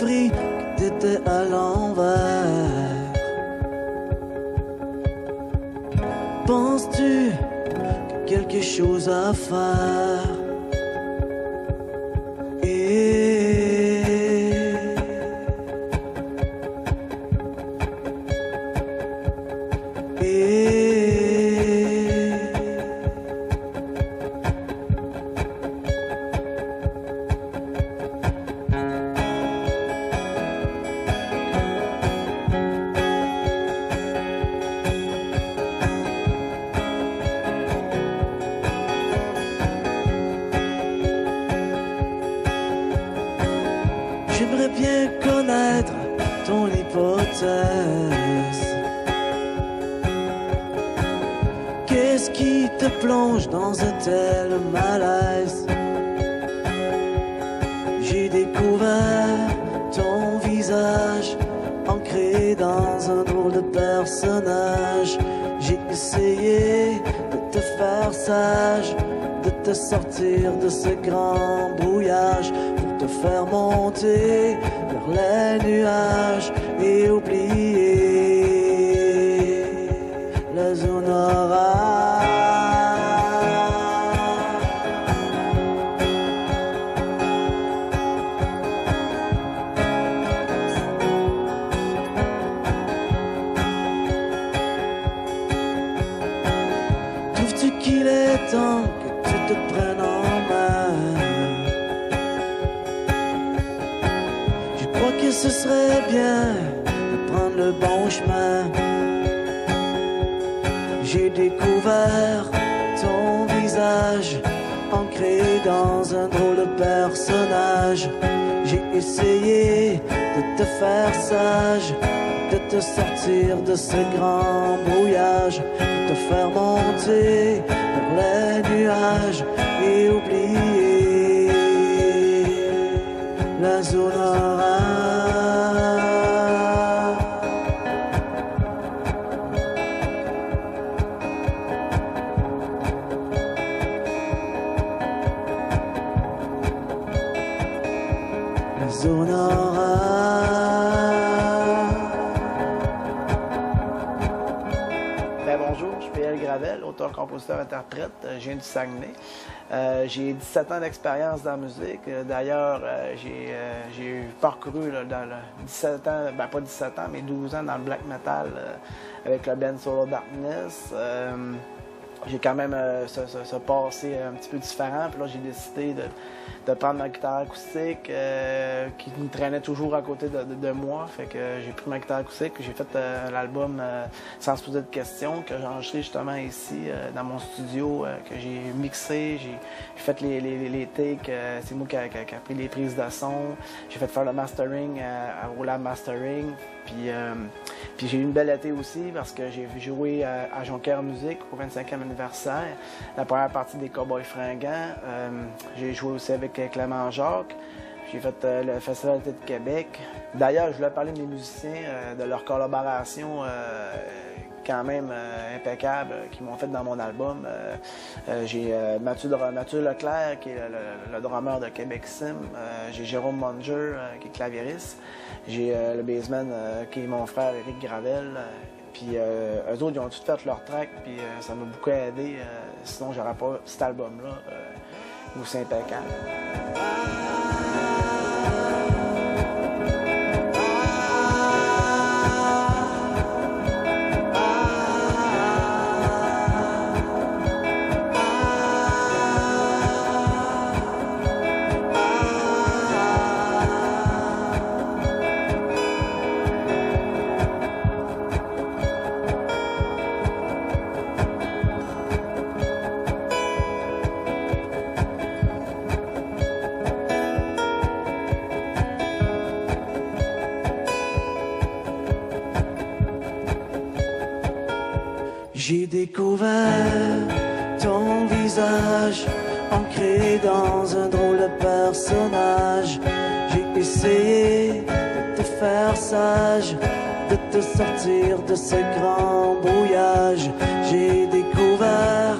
compris que t'étais à l'envers. Penses-tu que quelque chose à faire? J'aimerais bien connaître ton hypothèse. Qu'est-ce qui te plonge dans un tel malaise? J'ai découvert ton visage ancré dans un drôle de personnage. J'ai essayé de te faire sage, de te sortir de ce grand brouillage, te faire monter vers les nuages et oublier la zone orage. Trouves-tu qu'il est temps que tu te prennes en main? Que ce serait bien de prendre le bon chemin. J'ai découvert ton visage ancré dans un drôle de personnage. J'ai essayé de te faire sage, de te sortir de ce grand brouillage, de te faire monter vers les nuages et oublier la zone orage. La zone orage. Ben bonjour, je suis P.L. Gravel, auteur-compositeur-interprète, je viens du Saguenay. J'ai 17 ans d'expérience dans la musique. D'ailleurs, j'ai parcouru là, dans 17 ans, ben pas 17 ans, mais 12 ans dans le black metal avec le band Soul of Darkness. J'ai quand même ce passé un petit peu différent. Puis là, j'ai décidé de prendre ma guitare acoustique qui me traînait toujours à côté de moi. Fait que j'ai pris ma guitare acoustique et j'ai fait l'album Sans se poser de questions que j'ai enregistré justement ici dans mon studio, que j'ai mixé, j'ai fait les takes, c'est moi qui a pris les prises de son. J'ai fait faire le mastering au Lab Mastering. Puis j'ai eu une belle été aussi parce que j'ai joué à Jonquière Musique au 25e anniversaire, la première partie des Cowboys Fringants. J'ai joué aussi avec Clément Jacques. J'ai fait le Festival d'été de Québec. D'ailleurs, je voulais parler de mes musiciens, de leur collaboration quand même impeccable qu'ils m'ont fait dans mon album. J'ai Mathieu Leclerc qui est le drummer de Québec Sim. J'ai Jérôme Munger qui est clavieriste. J'ai le bassman qui est mon frère Éric Gravel. Puis eux autres, ils ont tout fait leur track, puis ça m'a beaucoup aidé. Sinon, j'aurais pas cet album-là aussi impeccable. J'ai découvert ton visage ancré dans un drôle de personnage. J'ai essayé de te faire sage, de te sortir de ce grand brouillage. J'ai découvert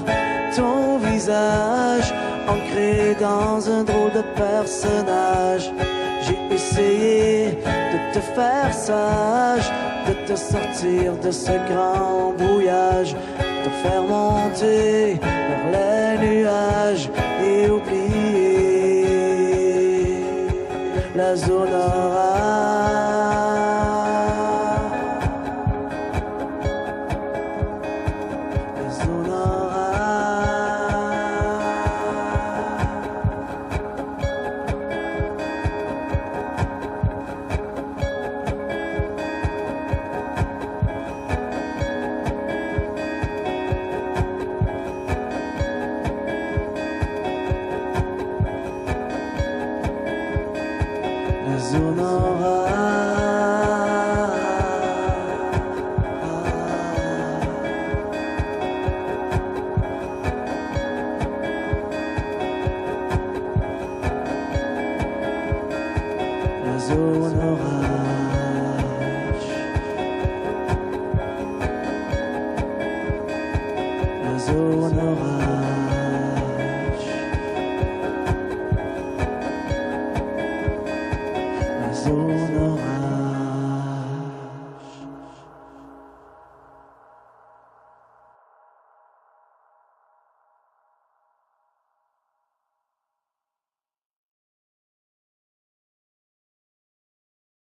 ton visage ancré dans un drôle de personnage. J'ai essayé de te faire sage, de te sortir de ce grand brouillage, de te faire monter vers les nuages et oublier la zone orage. La zone zone